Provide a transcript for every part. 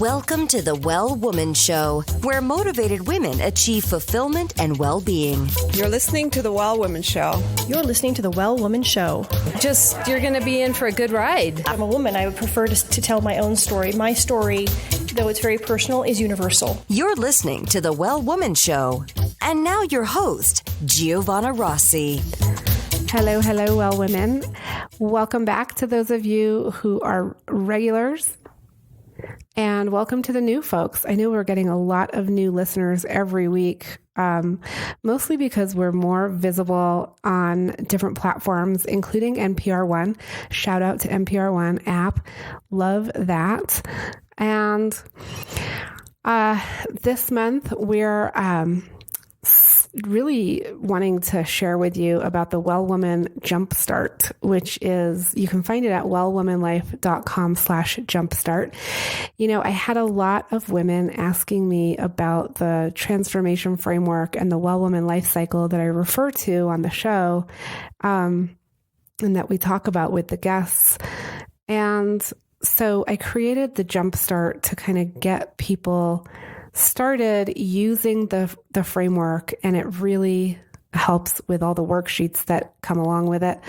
Welcome to the Well Woman Show, where motivated women achieve fulfillment and well-being. You're listening to the Well Woman Show. You're listening to the Well Woman Show. You're going to be in for a good ride. I'm a woman. I would prefer to tell my own story. My story, though it's very personal, is universal. You're listening to the Well Woman Show. And now your host, Giovanna Rossi. Hello, Well Women. Welcome back to those of you who are regulars. And welcome to the new folks. I know we're getting a lot of new listeners every week, mostly because we're more visible on different platforms, including NPR One. Shout out to NPR One app. Love that. And this month, we're really wanting to share with you about the Well Woman Jumpstart, which is, you can find it at wellwomanlife.com/jumpstart. You know, I had a lot of women asking me about the transformation framework and the Well Woman life cycle that I refer to on the show, and that we talk about with the guests. And so I created the Jumpstart to kind of get people started using the framework, and it really helps with all the worksheets that come along with it.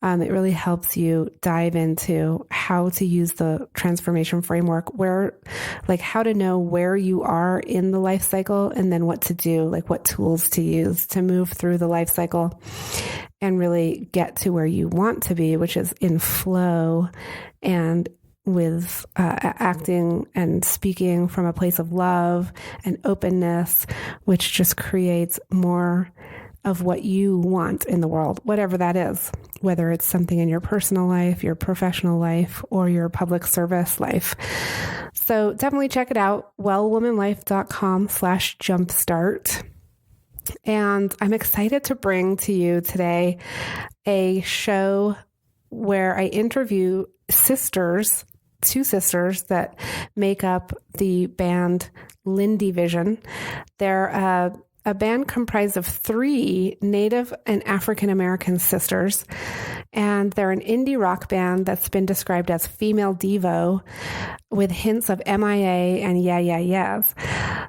It really helps you dive into how to use the transformation framework, how to know where you are in the life cycle, and then what to do, like what tools to use to move through the life cycle and really get to where you want to be, which is in flow and with acting and speaking from a place of love and openness, which just creates more of what you want in the world, whatever that is, whether it's something in your personal life, your professional life, or your public service life. So definitely check it out, wellwomanlife.com/jumpstart. And I'm excited to bring to you today a show where I interview two sisters that make up the band Lindy Vision. They're a band comprised of 3 Native and African American sisters, and they're an indie rock band that's been described as female Devo with hints of M.I.A. and Yeah.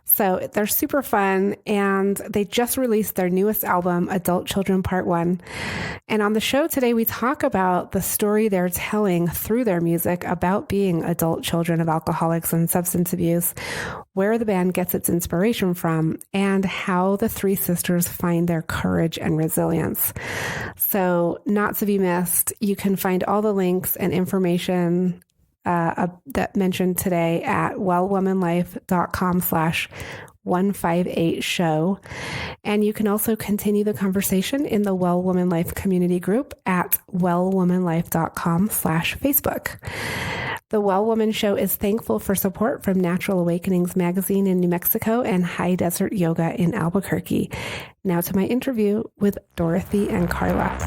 So they're super fun, and they just released their newest album, Adult Children Part 1. And on the show today, we talk about the story they're telling through their music about being adult children of alcoholics and substance abuse, where the band gets its inspiration from, and how the 3 sisters find their courage and resilience. So not to be missed, you can find all the links and information that mentioned today at wellwomanlife.com/158show. And you can also continue the conversation in the Well Woman Life community group at wellwomanlife.com/Facebook. The Well Woman Show is thankful for support from Natural Awakenings magazine in New Mexico and High Desert Yoga in Albuquerque. Now to my interview with Dorothy and Carla.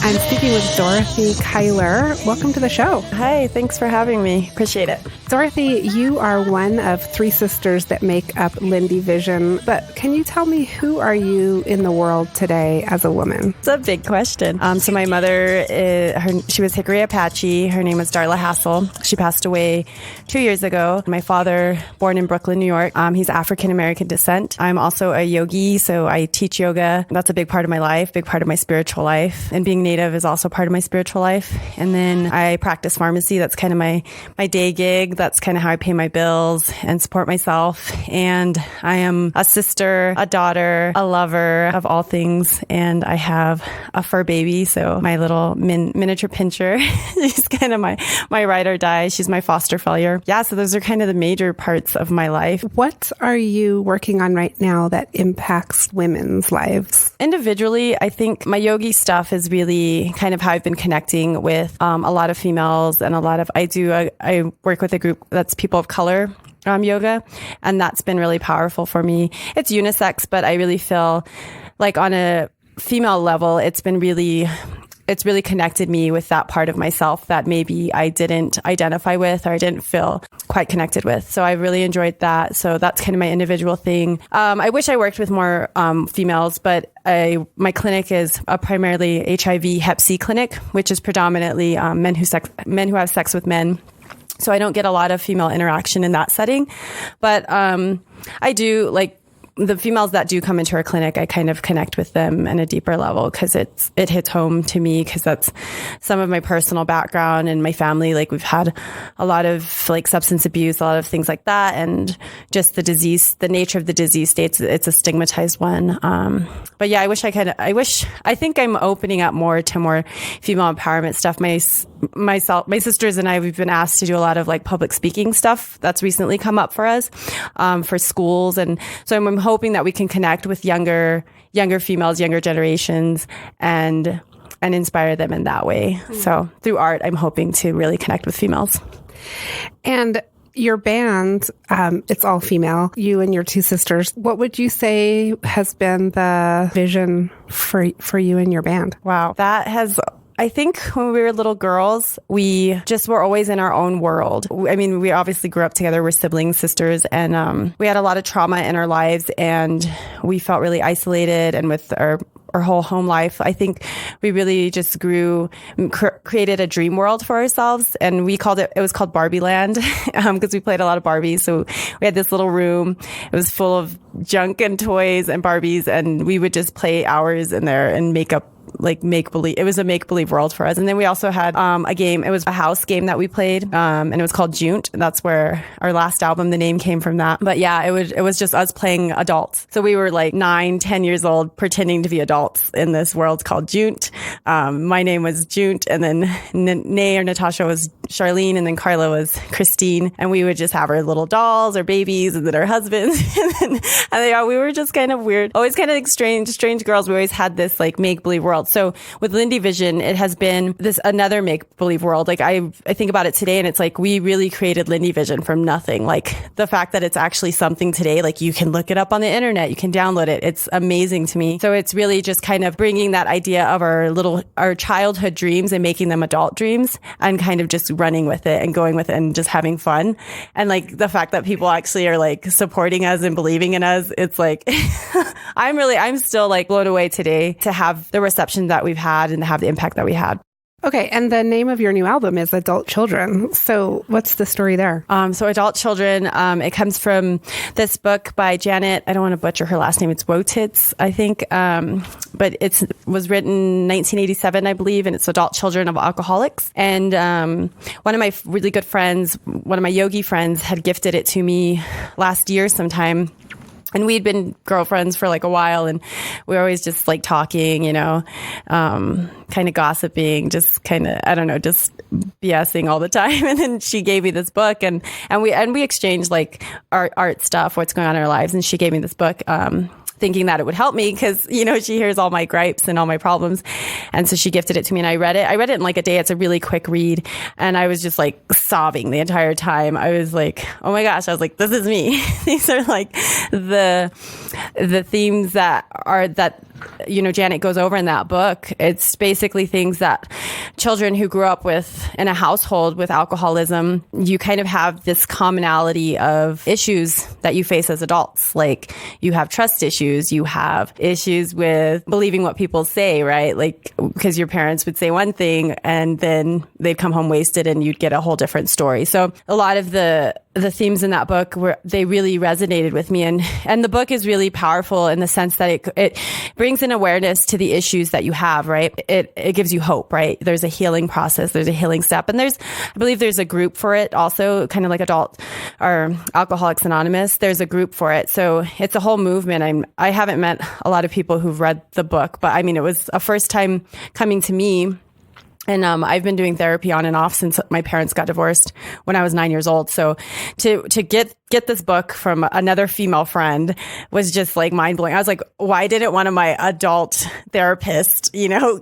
I'm speaking with Dorothy Kyler. Welcome to the show. Hi, thanks for having me. Appreciate it. Dorothy, you are one of 3 sisters that make up Lindy Vision, but can you tell me, who are you in the world today as a woman? It's a big question. So my mother, she was Hickory Apache. Her name was Darla Hassel. She passed away 2 years ago. My father, born in Brooklyn, New York. He's African-American descent. I'm also a yogi, so I teach yoga. That's a big part of my life, big part of my spiritual life. And being Native creative is also part of my spiritual life. And then I practice pharmacy. That's kind of my day gig. That's kind of how I pay my bills and support myself. And I am a sister, a daughter, a lover of all things. And I have a fur baby. So my little miniature pincher, she's kind of my ride or die. She's my foster failure. Yeah. So those are kind of the major parts of my life. What are you working on right now that impacts women's lives? Individually, I think my yogi stuff is really kind of how I've been connecting with a lot of females and I work with a group that's people of color yoga, and that's been really powerful for me. It's unisex, but I really feel like on a female level, it's really connected me with that part of myself that maybe I didn't identify with or I didn't feel quite connected with. So I really enjoyed that. So that's kind of my individual thing. I wish I worked with more females, but my clinic is a primarily HIV Hep C clinic, which is predominantly men who have sex with men. So I don't get a lot of female interaction in that setting. But I do, like, the females that do come into our clinic, I kind of connect with them in a deeper level because it hits home to me because that's some of my personal background and my family. Like, we've had a lot of like substance abuse, a lot of things like that. And just the nature of the disease states, it's a stigmatized one. But yeah, I think I'm opening up more to more female empowerment stuff. My sisters and I, we've been asked to do a lot of like public speaking stuff that's recently come up for us, for schools. And so I'm hoping that we can connect with younger females, younger generations, and inspire them in that way. So through art, I'm hoping to really connect with females. And your band, it's all female, you and your two sisters. What would you say has been the vision for you and your band? Wow. I think when we were little girls, we just were always in our own world. I mean, we obviously grew up together. We're siblings, sisters, and we had a lot of trauma in our lives, and we felt really isolated. And with our whole home life, I think we really just created a dream world for ourselves. And it was called Barbie Land, because we played a lot of Barbies. So we had this little room. It was full of junk and toys and Barbies, and we would just play hours in there and make make-believe. It was a make-believe world for us. And then we also had a game. It was a house game that we played, and it was called Junt. That's where our last album, the name came from that. But yeah, it was just us playing adults. So we were like 9, 10 years old pretending to be adults in this world called Junt. My name was Junt, and then Natasha was Charlene, and then Carla was Christine. And we would just have our little dolls or babies, and then our husbands. We were just kind of weird, always kind of strange girls. We always had this like make-believe world. So with Lindy Vision, it has been this another make-believe world. Like I think about it today, and it's like we really created Lindy Vision from nothing. Like the fact that it's actually something today, like you can look it up on the internet, you can download it. It's amazing to me. So it's really just kind of bringing that idea of our childhood dreams and making them adult dreams, and kind of just running with it and going with it and just having fun. And like the fact that people actually are like supporting us and believing in us, it's like I'm still like blown away today to have the reception that we've had and have the impact that we had. Okay. And the name of your new album is Adult Children. So what's the story there? So Adult Children, it comes from this book by Janet. I don't want to butcher her last name. It's Wotitz, I think. But it was written 1987, I believe, and it's Adult Children of Alcoholics. And one of my really good friends, one of my yogi friends, had gifted it to me last year sometime. And we'd been girlfriends for like a while, and we were always just like talking, kind of gossiping, just kind of, I don't know, just BSing all the time. And then she gave me this book, and we exchanged like art stuff, what's going on in our lives. And she gave me this book, thinking that it would help me because, she hears all my gripes and all my problems. And so she gifted it to me, and I read it. I read it in like a day. It's a really quick read. And I was just like sobbing the entire time. I was like, oh my gosh. I was like, this is me. These are like the themes that Janet goes over in that book. It's basically things that children who grew up in a household with alcoholism, you kind of have this commonality of issues that you face as adults. Like you have trust issues, you have issues with believing what people say, right? Like, because your parents would say one thing and then they'd come home wasted and you'd get a whole different story. So a lot of the the themes in that book they really resonated with me. And the book is really powerful in the sense that it brings an awareness to the issues that you have, right? It gives you hope, right? There's a healing process, there's a healing step. And I believe there's a group for it also, kind of like adult or Alcoholics Anonymous. There's a group for it. So it's a whole movement. I haven't met a lot of people who've read the book, but I mean, it was a first time coming to me. And I've been doing therapy on and off since my parents got divorced when I was 9 years old. So to get this book from another female friend was just like mind blowing. I was like, why didn't one of my adult therapists,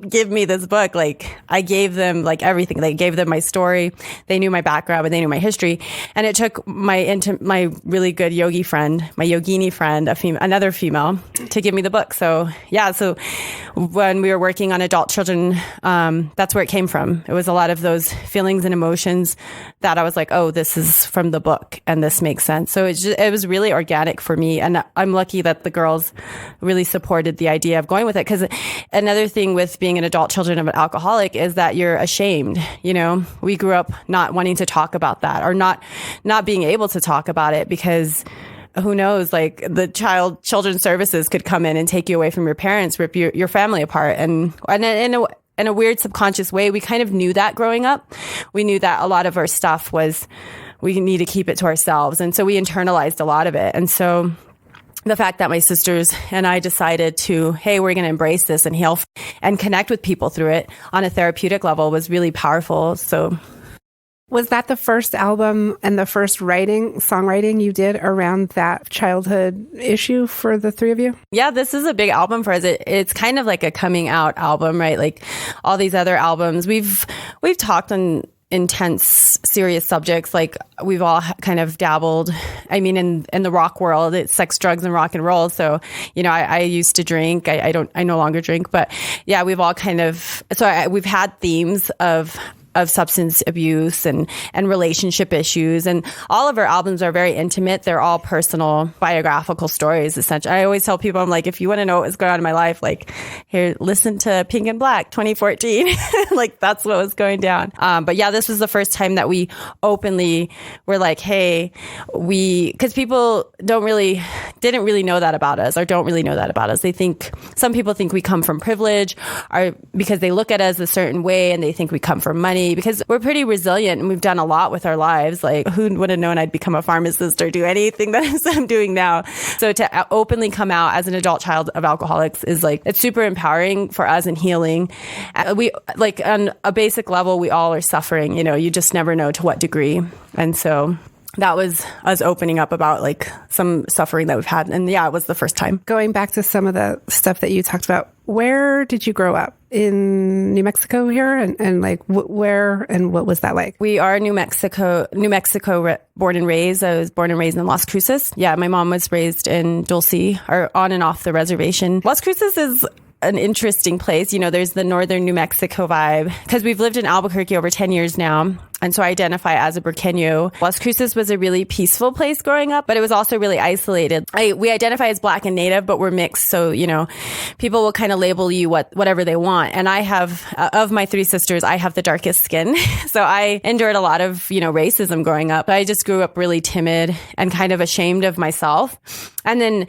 give me this book? Like I gave them like everything. They gave them my story. They knew my background, but they knew my history. And it took my really good yogi friend, my yogini friend, another female, to give me the book. So yeah. So when we were working on adult children, that's where it came from. It was a lot of those feelings and emotions that I was like, oh, this is from the book and this makes sense. So it was really organic for me. And I'm lucky that the girls really supported the idea of going with it. Because another thing with being an adult children of an alcoholic is that you're ashamed. We grew up not wanting to talk about that or not being able to talk about it because who knows, like the children's services could come in and take you away from your parents, rip your family apart. And in a weird subconscious way, we kind of knew that growing up. We knew that a lot of our stuff was, we need to keep it to ourselves. And so we internalized a lot of it. And so the fact that my sisters and I decided hey, we're going to embrace this and heal and connect with people through it on a therapeutic level was really powerful. So was that the first album and the first songwriting you did around that childhood issue for the three of you? Yeah, this is a big album for us. It's kind of like a coming out album, right? Like all these other albums, we've talked on intense, serious subjects. Like we've all kind of dabbled. I mean, in the rock world, it's sex, drugs, and rock and roll. So, I used to drink. I no longer drink, but yeah, we've all kind of. So we've had themes of substance abuse and relationship issues. And all of our albums are very intimate. They're all personal biographical stories, essentially. I always tell people, I'm like, if you want to know what was going on in my life, like, here, listen to Pink and Black 2014. Like, that's what was going down. But yeah, this was the first time that we openly were like, hey, because people didn't really know that about us or don't really know that about us. Some people think we come from privilege or because they look at us a certain way and they think we come from money. Because we're pretty resilient and we've done a lot with our lives. Like who would have known I'd become a pharmacist or do anything that I'm doing now? So to openly come out as an adult child of alcoholics is like, it's super empowering for us and healing. We like on a basic level, we all are suffering, you just never know to what degree. And so that was us opening up about like some suffering that we've had. And yeah, it was the first time. Going back to some of the stuff that you talked about, where did you grow up? In New Mexico here? And like where and what was that like? We are New Mexico born and raised. I was born and raised in Las Cruces. Yeah, my mom was raised in Dulce or on and off the reservation. Las Cruces is an interesting place. There's the northern New Mexico vibe because we've lived in Albuquerque over 10 years now. And so I identify as a Burqueño. Las Cruces was a really peaceful place growing up, but it was also really isolated. We identify as Black and Native, but we're mixed. So, people will kind of label you whatever they want. And I have, of my three sisters, I have the darkest skin. So I endured a lot of, racism growing up. I just grew up really timid and kind of ashamed of myself. And then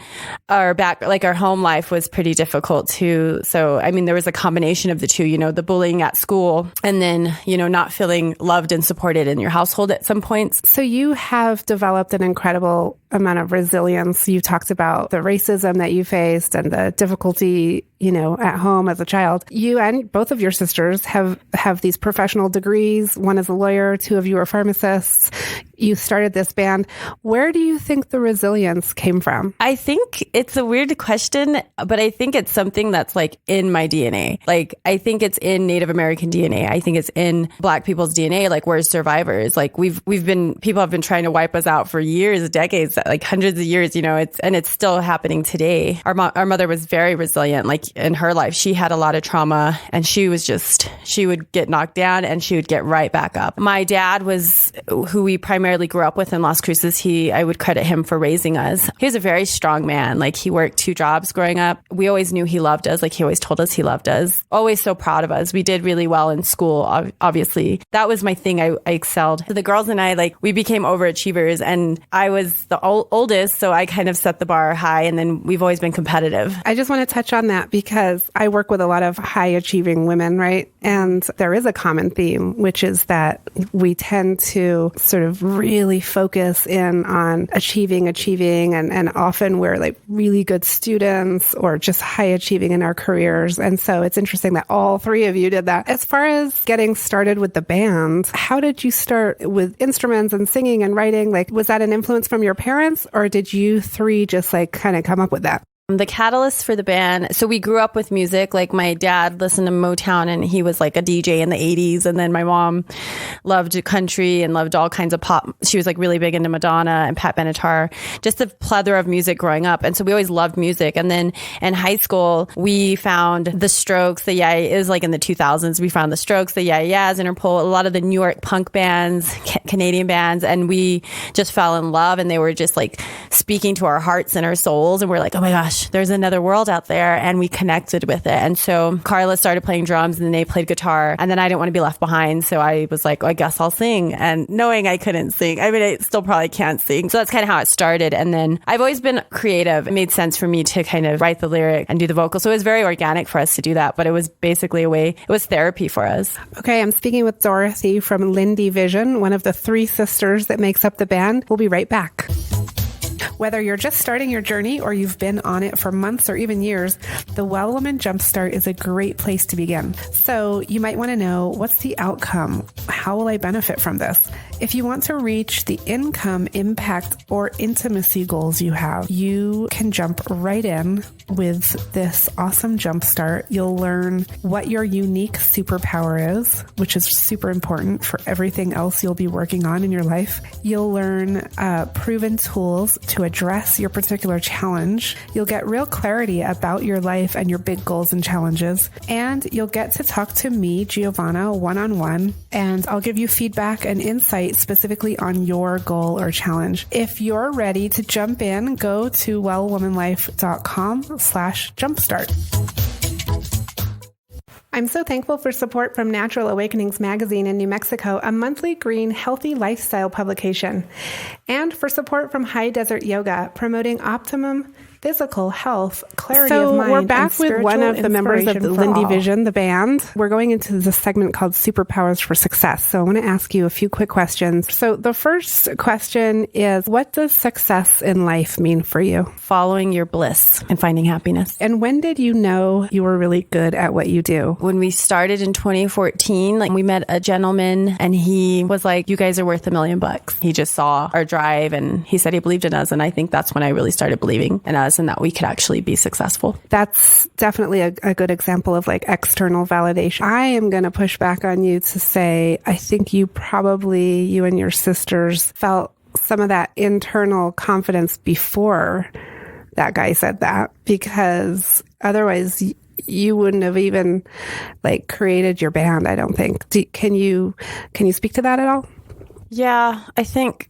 our home life was pretty difficult too. So, I mean, there was a combination of the two, the bullying at school and then, not feeling loved and supported in your household at some points. So you have developed an incredible amount of resilience. You talked about the racism that you faced and the difficulty, at home as a child. You and both of your sisters have these professional degrees. One is a lawyer, two of you are pharmacists. You started this band. Where do you think the resilience came from? I think it's a weird question, but I think it's something that's like in my DNA. Like, I think it's in Native American DNA. I think it's in Black people's DNA. Like, we're survivors. Like, people have been trying to wipe us out for years, decades. like hundreds of years, it's still happening today. Our mother was very resilient. Like in her life, she had a lot of trauma and she would get knocked down and she would get right back up. My dad was who we primarily grew up with in Las Cruces. I would credit him for raising us. He was a very strong man. Like he worked 2 jobs growing up. We always knew he loved us. Like he always told us he loved us. Always so proud of us. We did really well in school. Obviously, that was my thing. I excelled. So the girls and I, like, we became overachievers, and I was the oldest, so I kind of set the bar high, and then we've always been competitive. I just want to touch on that because I work with a lot of high achieving women, right? And there is a common theme, which is that we tend to sort of really focus in on achieving, and often we're like really good students or just high achieving in our careers. And so it's interesting that all 3 of you did that. As far as getting started with the band, how did you start with instruments and singing and writing? Like, was that an influence from your parents, or did you 3 just like kind of come up with that? The catalyst for the band. So we grew up with music. Like my dad listened to Motown and he was like a DJ in the 80s. And then my mom loved country and loved all kinds of pop. She was like really big into Madonna and Pat Benatar, just a plethora of music growing up. And so we always loved music. And then in high school, we found the Strokes, it was like in the 2000s, we found the Strokes, the Yeah-Yeahs, Interpol, a lot of the New York punk bands, Canadian bands. And we just fell in love and they were just like speaking to our hearts and our souls. And we're like, oh my gosh, there's another world out there, and we connected with it. And so Carla started playing drums and then they played guitar, and then I didn't want to be left behind, so I was like, I guess I'll sing, and knowing I couldn't sing. I mean, I still probably can't sing. So that's kind of how it started. And then I've always been creative. It made sense for me to kind of write the lyric and do the vocal. So it was very organic for us to do that, but it was basically it was therapy for us. Okay, I'm speaking with Dorothy from Lindy Vision, one of the 3 sisters that makes up the band. We'll be right back. Whether you're just starting your journey or you've been on it for months or even years, the Well Woman Jumpstart is a great place to begin. So you might want to know, what's the outcome? How will I benefit from this? If you want to reach the income, impact, or intimacy goals you have, you can jump right in with this awesome jumpstart. You'll learn what your unique superpower is, which is super important for everything else you'll be working on in your life. You'll learn proven tools to address your particular challenge. You'll get real clarity about your life and your big goals and challenges. And you'll get to talk to me, Giovanna, one-on-one, and I'll give you feedback and insight specifically on your goal or challenge. If you're ready to jump in, go to wellwomanlife.com/jumpstart. I'm so thankful for support from Natural Awakenings Magazine in New Mexico, a monthly green, healthy lifestyle publication, and for support from High Desert Yoga, promoting optimum physical health, clarity of mind. So we're back with one of the members of the Lindy Vision, the band. We're going into this segment called Superpowers for Success. So I want to ask you a few quick questions. So the first question is, what does success in life mean for you? Following your bliss and finding happiness. And when did you know you were really good at what you do? When we started in 2014, we met a gentleman and he was like, you guys are worth $1 million. He just saw our drive and he said he believed in us. And I think that's when I really started believing in us and that we could actually be successful. That's definitely a good example of like external validation. I am going to push back on you to say, I think you and your sisters felt some of that internal confidence before that guy said that, because otherwise you wouldn't have even like created your band, I don't think. Can you speak to that at all? Yeah, I think,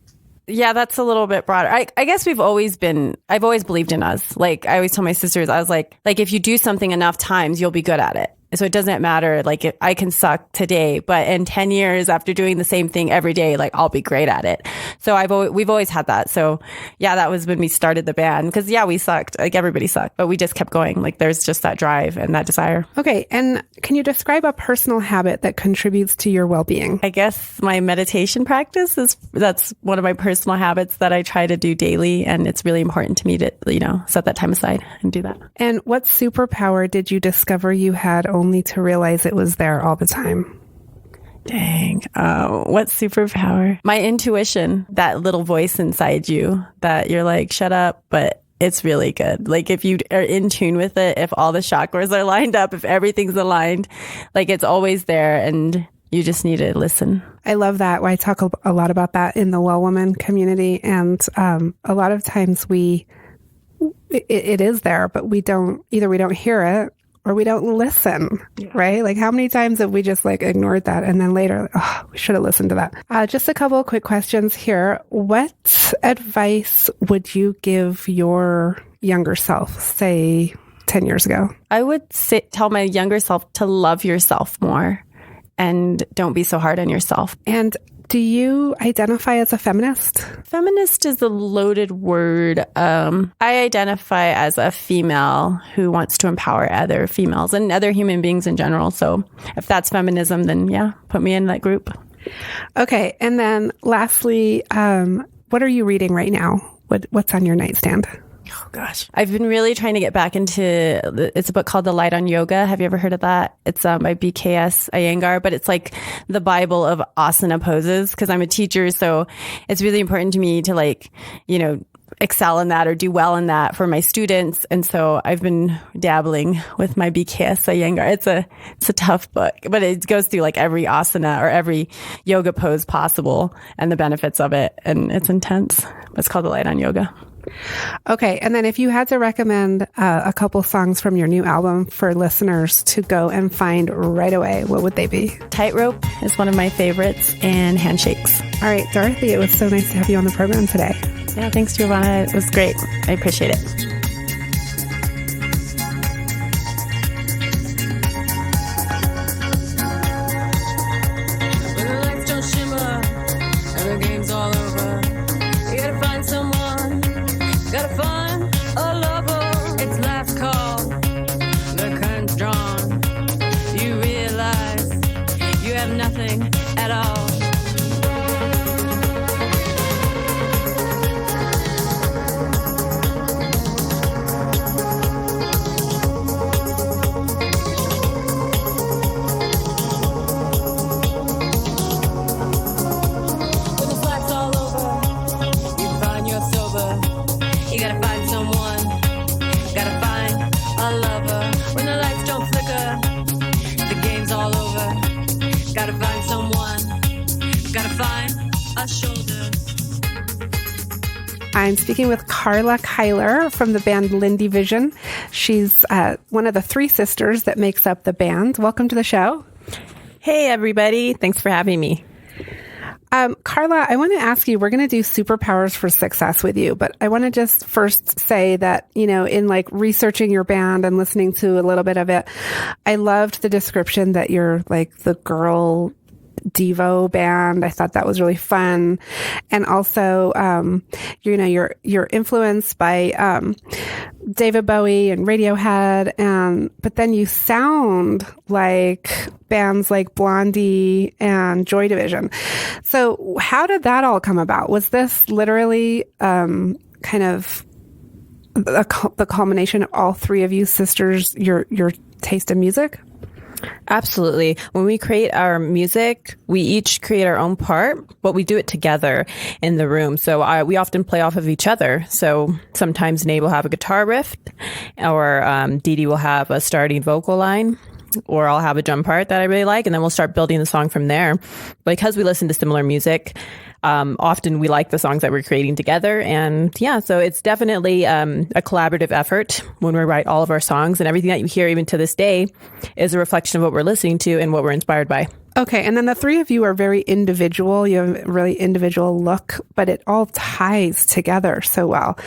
that's a little bit broader. I guess I've always believed in us. Like I always tell my sisters, I was like if you do something enough times, you'll be good at it. So it doesn't matter, like I can suck today, but in 10 years after doing the same thing every day, like I'll be great at it. So we've always had that. So yeah, that was when we started the band, because we sucked, like everybody sucked, but we just kept going. Like there's just that drive and that desire. Okay. And can you describe a personal habit that contributes to your well-being? I guess my meditation practice that's one of my personal habits that I try to do daily. And it's really important to me to, set that time aside and do that. And what superpower did you discover you had only to realize it was there all the time? Dang. What superpower? My intuition, that little voice inside you that you're like, shut up, but it's really good. Like if you are in tune with it, if all the chakras are lined up, if everything's aligned, like it's always there. And You just need to listen. I love that. I talk a lot about that in the Well Woman community. And a lot of times it is there, but we don't hear it or we don't listen, right? Like how many times have we just like ignored that? And then later, we should have listened to that. Just a couple of quick questions here. What advice would you give your younger self, say 10 years ago? I would tell my younger self to love yourself more and don't be so hard on yourself. And do you identify as a feminist? Feminist is a loaded word. I identify as a female who wants to empower other females and other human beings in general. So if that's feminism, then yeah, put me in that group. Okay. And then lastly, what are you reading right now? What's on your nightstand? Oh, gosh. I've been really trying to get back into, it's a book called The Light on Yoga. Have you ever heard of that? It's by B.K.S. Iyengar, but it's like the Bible of asana poses because I'm a teacher. So it's really important to me to like, excel in that or do well in that for my students. And so I've been dabbling with my B.K.S. Iyengar. It's a tough book, but it goes through like every asana or every yoga pose possible and the benefits of it. And it's intense. It's called The Light on Yoga. Okay. And then if you had to recommend a couple songs from your new album for listeners to go and find right away, what would they be? Tightrope is one of my favorites and Handshakes. All right, Dorothy, it was so nice to have you on the program today. Yeah, thanks, Giovanna. It was great. I appreciate it. I'm speaking with Carla Kyler from the band Lindy Vision. She's one of the three sisters that makes up the band. Welcome to the show. Hey, everybody. Thanks for having me. Carla, I want to ask you, we're going to do Superpowers for Success with you, but I want to just first say that, in like researching your band and listening to a little bit of it, I loved the description that you're like the girl Devo band. I thought that was really fun. And also, you're influenced by, David Bowie and Radiohead. But then you sound like bands like Blondie and Joy Division. So how did that all come about? Was this literally, kind of the culmination of all three of you sisters, your taste in music? Absolutely. When we create our music, we each create our own part, but we do it together in the room. So we often play off of each other. So sometimes Nate will have a guitar riff, or Dee Dee will have a starting vocal line, or I'll have a drum part that I really like, and then we'll start building the song from there. Because we listen to similar music, often we like the songs that we're creating together. And yeah, so it's definitely a collaborative effort when we write all of our songs, and everything that you hear even to this day is a reflection of what we're listening to and what we're inspired by. Okay. And then the three of you are very individual. You have a really individual look, but it all ties together so well.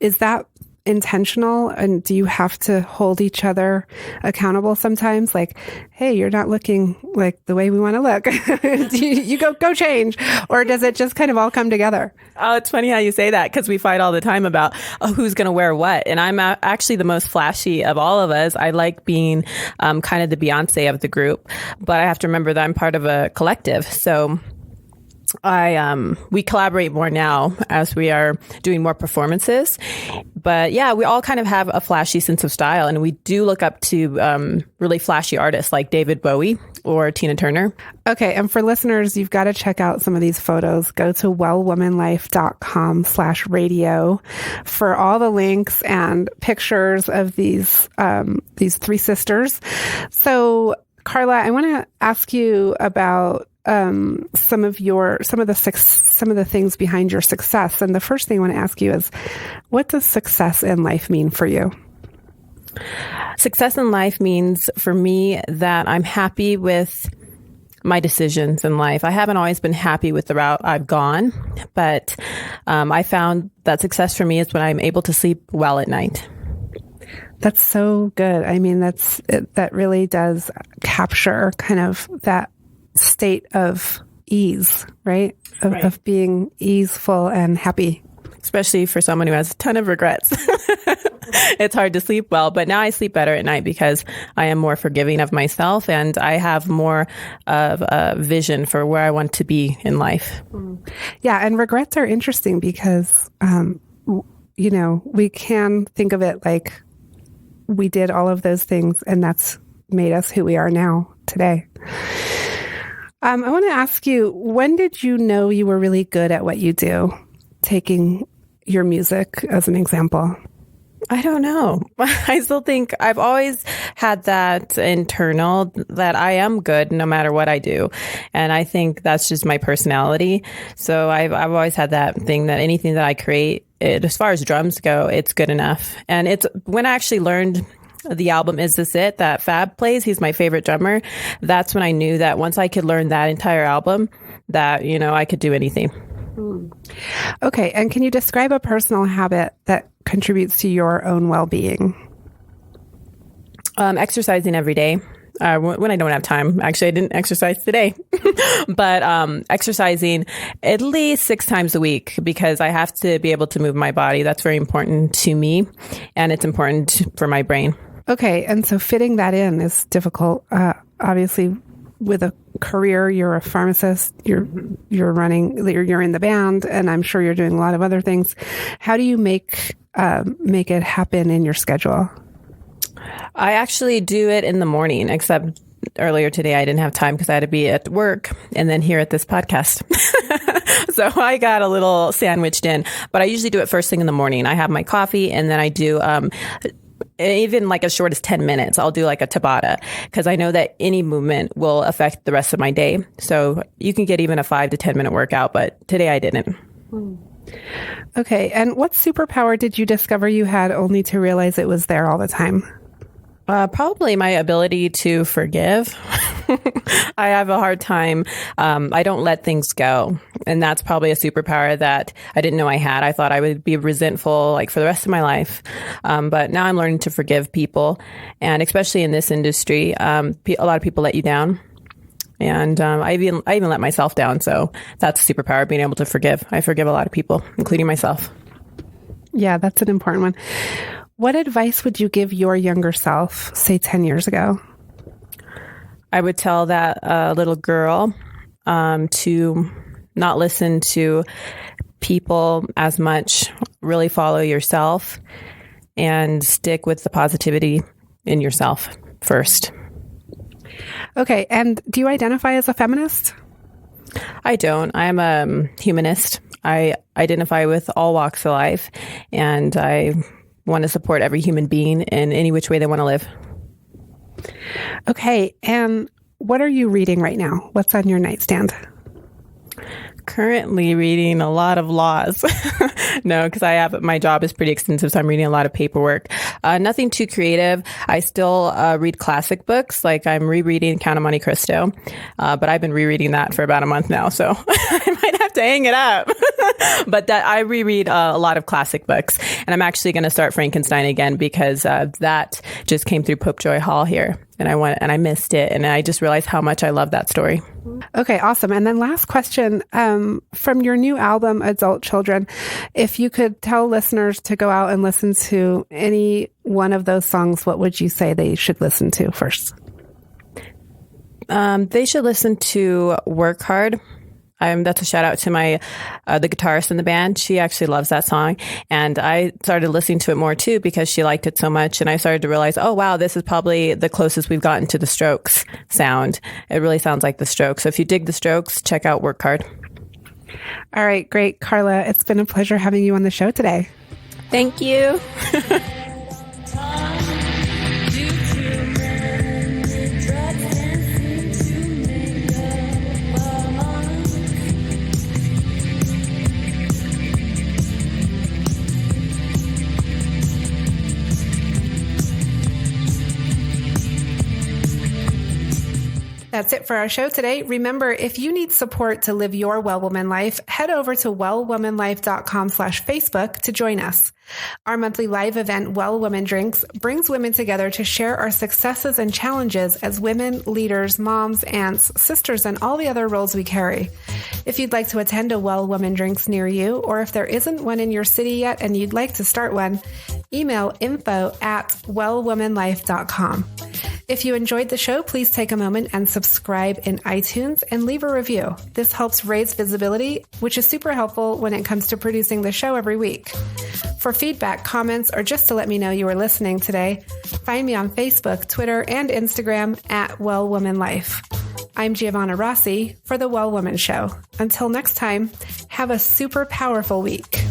Is that intentional? And do you have to hold each other accountable sometimes? Like, hey, you're not looking like the way we want to look. you go change. Or does it just kind of all come together? Oh, it's funny how you say that, because we fight all the time about who's going to wear what. And I'm actually the most flashy of all of us. I like being kind of the Beyonce of the group, but I have to remember that I'm part of a collective. So we collaborate more now as we are doing more performances. But yeah, we all kind of have a flashy sense of style, and we do look up to really flashy artists like David Bowie or Tina Turner. Okay. And for listeners, you've got to check out some of these photos. Go to wellwomanlife.com/radio for all the links and pictures of these three sisters. So Carla, I want to ask you about some of the things behind your success. And the first thing I want to ask you is, what does success in life mean for you? Success in life means for me that I'm happy with my decisions in life. I haven't always been happy with the route I've gone, but I found that success for me is when I'm able to sleep well at night. That's so good. I mean, that really does capture kind of that state of ease, right? Of being easeful and happy. Especially for someone who has a ton of regrets. It's hard to sleep well, but now I sleep better at night because I am more forgiving of myself and I have more of a vision for where I want to be in life. Yeah, and regrets are interesting because, we can think of it like we did all of those things and that's made us who we are now today. I want to ask you, when did you know you were really good at what you do? Taking your music as an example. I don't know. I still think I've always had that internal that I am good no matter what I do. And I think that's just my personality. So I've always had that thing that anything that I create, as far as drums go, it's good enough. And it's when I actually learned the album Is This It? That Fab plays, he's my favorite drummer. That's when I knew that once I could learn that entire album, that, I could do anything. Okay. And can you describe a personal habit that contributes to your own well-being? Exercising every day. When I don't have time. Actually, I didn't exercise today, but exercising at least 6 times a week because I have to be able to move my body. That's very important to me, and it's important for my brain. Okay, and so fitting that in is difficult. Obviously, with a career, you're a pharmacist, you're in the band, and I'm sure you're doing a lot of other things. How do you make it happen in your schedule? I actually do it in the morning, except earlier today I didn't have time because I had to be at work and then here at this podcast. So I got a little sandwiched in, but I usually do it first thing in the morning. I have my coffee and then I do even like as short as 10 minutes. I'll do like a Tabata because I know that any movement will affect the rest of my day. So you can get even a 5 to 10 minute workout, but today I didn't. Okay. And what superpower did you discover you had only to realize it was there all the time? Probably my ability to forgive. I have a hard time. I don't let things go. And that's probably a superpower that I didn't know I had. I thought I would be resentful like for the rest of my life. But now I'm learning to forgive people. And especially in this industry, a lot of people let you down. And I even let myself down. So that's a superpower, being able to forgive. I forgive a lot of people, including myself. Yeah, that's an important one. What advice would you give your younger self, say 10 years ago? I would tell that little girl to not listen to people as much, really follow yourself and stick with the positivity in yourself first. Okay. And do you identify as a feminist? I don't. I'm a humanist. I identify with all walks of life, and I want to support every human being in any which way they want to live. Okay. And what are you reading right now? What's on your nightstand? Currently reading a lot of laws. No, because my job is pretty extensive, so I'm reading a lot of paperwork. Nothing too creative. I still read classic books, like I'm rereading Count of Monte Cristo, but I've been rereading that for about a month now, so I might have to hang it up. But I reread a lot of classic books, and I'm actually going to start Frankenstein again because that just came through Pope Joy Hall here, and I missed it, and I just realized how much I love that story. Okay, awesome. And then last question, from your new album, Adult Children, if you could tell listeners to go out and listen to any one of those songs, what would you say they should listen to first? They should listen to Work Hard. That's a shout out to my the guitarist in the band. She actually loves that song, and I started listening to it more too because she liked it so much. And I started to realize, oh wow, this is probably the closest we've gotten to the Strokes sound. It really sounds like the Strokes. So if you dig the Strokes, check out Work Hard. All right, great, Carla. It's been a pleasure having you on the show today. Thank you. That's it for our show today. Remember, if you need support to live your Well Woman life, head over to wellwomanlife.com/Facebook to join us. Our monthly live event, Well Woman Drinks, brings women together to share our successes and challenges as women, leaders, moms, aunts, sisters, and all the other roles we carry. If you'd like to attend a Well Woman Drinks near you, or if there isn't one in your city yet and you'd like to start one, email info@wellwomanlife.com. If you enjoyed the show, please take a moment and subscribe in iTunes and leave a review. This helps raise visibility, which is super helpful when it comes to producing the show every week. For feedback, comments, or just to let me know you were listening today, find me on Facebook, Twitter, and Instagram @WellWomanLife. I'm Giovanna Rossi for The Well Woman Show. Until next time, have a super powerful week.